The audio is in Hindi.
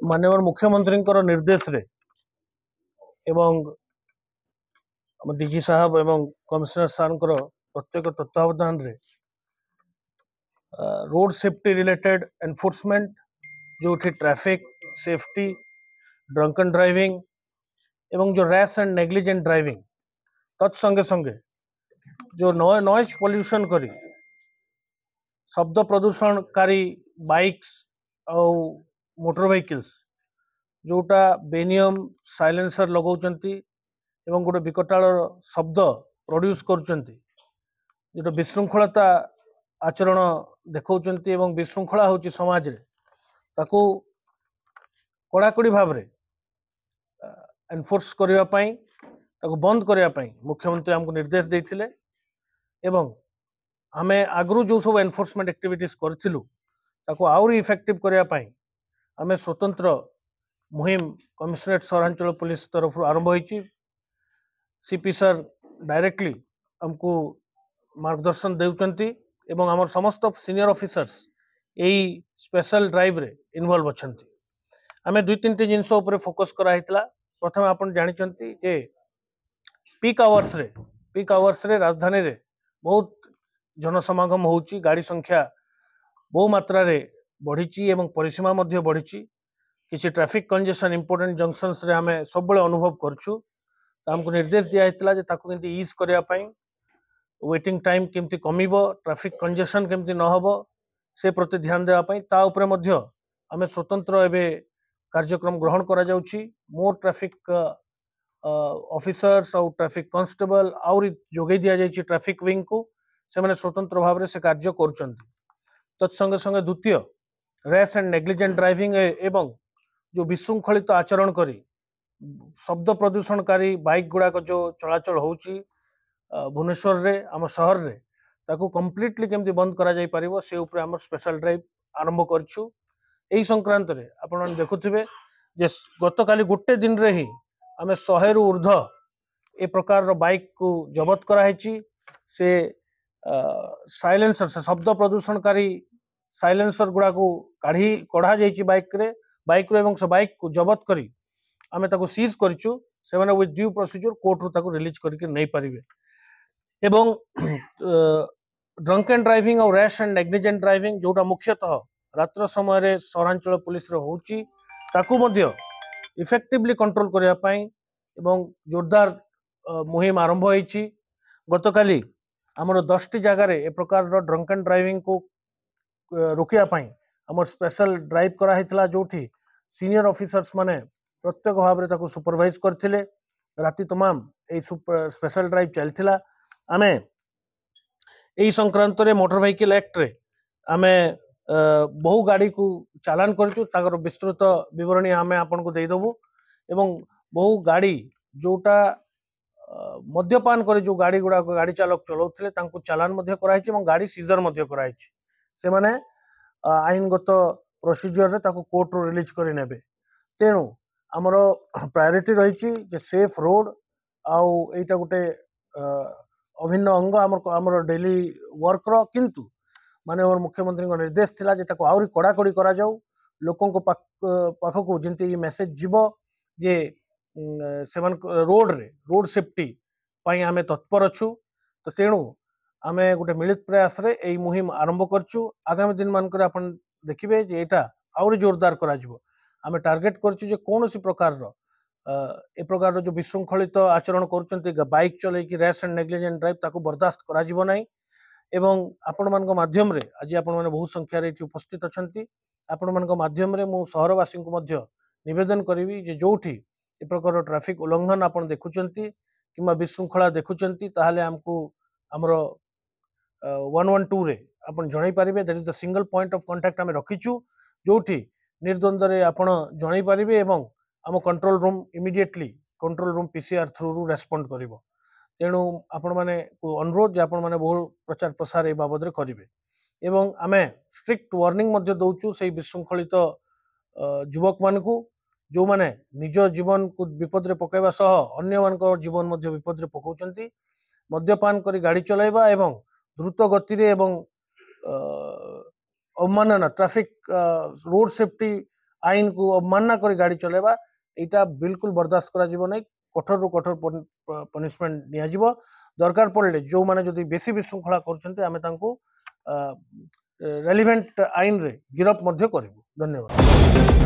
माननीय मुख्यमंत्री निर्देश रे एवं डीजी साहब एवं कमिश्नर सार प्रत्येक तत्वावधान रे रोड सेफ्टी रिलेटेड एनफोर्समेंट जो ट्रैफिक सेफ्टी ड्रंकन ड्राइविंग एवं जो रैश एंड नेग्लिजेंट ड्राइविंग तत्संगे संगे जो नॉइज पोल्यूशन करी शब्द प्रदूषणकारी बाइक्स और मोटर व्हीकल्स जोटा बेनियम साइलेंसर लगाउछंती एवं गोटे विकटाल शब्द प्रोड्यूस करुछंती जो विशृंखलता आचरण देखौछंती एवं विशृंखला होची समाज रे ताकू कड़ाकड़ी भाव रे एनफोर्स करबा पई ताकू बंद करबा पई मुख्यमंत्री हमको निर्देश देथिले एवं आमे आगरू जो सब एनफोर्समेंट एक्टिविटीज करथिलु ताकू आउरी इफेक्टिव करबा पई आमे स्वतंत्र मुहिम कमिश्नरेट सहरांचल पुलिस तरफ आरंभ होईची। सीपी सर डायरेक्टली हमको मार्गदर्शन देउचंती एवं हमर समस्त सीनियर ऑफिसर्स एई स्पेशल ड्राइव रे इन्वॉल्व अछंती। आमे दुई तीन टी जिंस ऊपर फोकस करा हितला। प्रथम आपण जानिचंती जे पीक आवर्स रे राजधानी रे बहुत जनसमागम होउची, गाड़ी संख्या बहु मात्रा रे बढ़ीची एवं परिसीमा मध्य बढ़ीची। किसी ट्रैफिक कंजेशन इंपोर्टेंट जंक्शंस रे हमें सब बळे अनुभव करछु। हमको निर्देश दिया हितला जे ताकू केंति ईज करया पई वेटिंग टाइम केमती कमिबो, ट्रैफिक कंजेशन केमती न हबो से प्रति ध्यान देवा पई ता ऊपर मध्य हमें स्वतंत्र एबे कार्यक्रम ग्रहण करा जाउची। मोर ट्रैफिक ऑफिसर्स और ट्रैफिक कांस्टेबल और जोगे दिया जाइए ट्रैफिक विंग को से मैंने स्वतंत्र भाव में से कार्य करुँच। तत्संगे संगे द्वितीय रैश एंड नेग्लिजेंट ड्राइविंग एवं जो विशृंखलित आचरण करी शब्द प्रदूषणकारी बाइक गुड़ाक जो चलाचल होउची भुवनेश्वर रे आम शहर रे ताकू कंप्लीटली केमती बंद करा जाई परिबो से ऊपर हम स्पेशल ड्राइव आरंभ करछु। एही संक्रांत रे आपण देखुथिबे जे गतकाली गोटे दिन रे ही आमे 100 रु ऊर्ध ए प्रकार रो बाइक को जबत करा हेची। से साइलेंसर से शब्द प्रदूषणकारी साइलेंसर गुड़ा को कढ़ा जाइए बाइक रो एवं से बाइक को जबत करी आमे ताको सीज करिछु। से माने विथ ड्यू प्रोसीजर कोर्ट रो ताको रिलीज करके नहीं पारिबे। एवं ड्रंक एंड ड्राइविंग और रैश एंड नेग्लिजेंट ड्राइविंग जोटा मुख्यतः रात्र समय रे सहरांचल पुलिस रे होउची ताकू मध्य इफेक्टिवली कंट्रोल करबा पई एवं जोरदार मुहिम आरंभ होईची। गतकाली हमर 10 टी जगह रे ए प्रकार रो ड्रंक एंड ड्राइविंग को रोकिया पई हमर स्पेशल ड्राइव करा हितला जोठी सीनियर ऑफिसर्स माने प्रत्येक भाव रे ताको सुपरवाइज करथिले। राति तमाम ए स्पेशल ड्राइव चलथिला। आमे एही संक्रांत रे मोटर व्हीकल एक्ट रे आमे बहु गाड़ी को चालान करछु। ताकर विस्तृत विवरणी आमे आपन को देई दबु एवं बहु गाड़ी जोटा मद्यपान करे जो गाड़ी गुड़ा गाड़ी चालक चलाउथिले तांको चालान मध्य कराइछि एवं गाड़ी सीजर मध्य कराइछि। से माने आईनगत प्रोसीजर रे ताको कोर्ट रो रिलीज करि नेबे। तेनु हमरो प्रायोरिटी रहिछि जे सेफ रोड आउ एटा गुटे अभिन्न अंग हमर डेली वर्क रो। किंतु माने और मुख्यमंत्री को निर्देश थिला जे ताको आउरी कड़ाकड़ी करा जाऊ लोकों को पाखको जिंती ये मेसेज जीवो जे सेवन रोड सेफ्टी पाई आमे तत्पर अच्छु। तो तेणु आमे गोटे मिलित प्रयास रे एई मुहिम आरंभ करछु। आगामी दिन मानकर आपण देखिबे जे एटा आउरी जोरदार करा जिवो। आमे टार्गेट करछु जे कोनोसी प्रकार रो ए प्रकार रो जो विशृंखलित आचरण करूचंती बाइक चले कि रैश एंड नेग्लिजेंट ड्राइव ताको बर्दाश्त करा जिवो नाही। एवं आपण मान माध्यम रे आज आपण माने बहुत संख्या रे उपस्थित अछंती। आपण मान माध्यम रे मु शहरवासी को मध्य निवेदन करिवि जे जोठी ए प्रकार ट्रैफिक उल्लंघन आपण देखुचंती किंबा विशृंखला देखुचंती ताहाले हमको हमरो 112 रे आपण जणाई पारिबे। That is the single point of contact हमें रखिछु जोठी निर्द्वंद रे आपण जणाई पारिबे एवं हम control room immediately control room PCR through रु रेस्पोंड करिवो। तेणु आपण माने अनुरोध आपण माने बहु प्रचार प्रसार ए बाबद रे करिवे एवं आमे स्ट्रिक्ट वार्निंग मध्य दउचु से विशृंखलित युवक मान को जो माने निज जीवन को विपद रे पकाइबा सह अन्य मान को जीवन मध्य विपद रे पकाउचंती। मद्यपान करी गाड़ी चलाइबा एवं द्रुत गति रे एवं अवमानना ट्रैफिक रोड सेफ्टी आईन को अवमानना कर गाड़ी चलेबा एटा बिल्कुल बर्दाश्त करा जीवो नहीं। कठोर रु कठोर पनिशमेंट निया जीवो। दरकार पड़े जो माने जदि बेसी विशृंखला करछन्ते आमे तांको रेलिवेंट आईन रे गिरफ मध्य करिवु। धन्यवाद।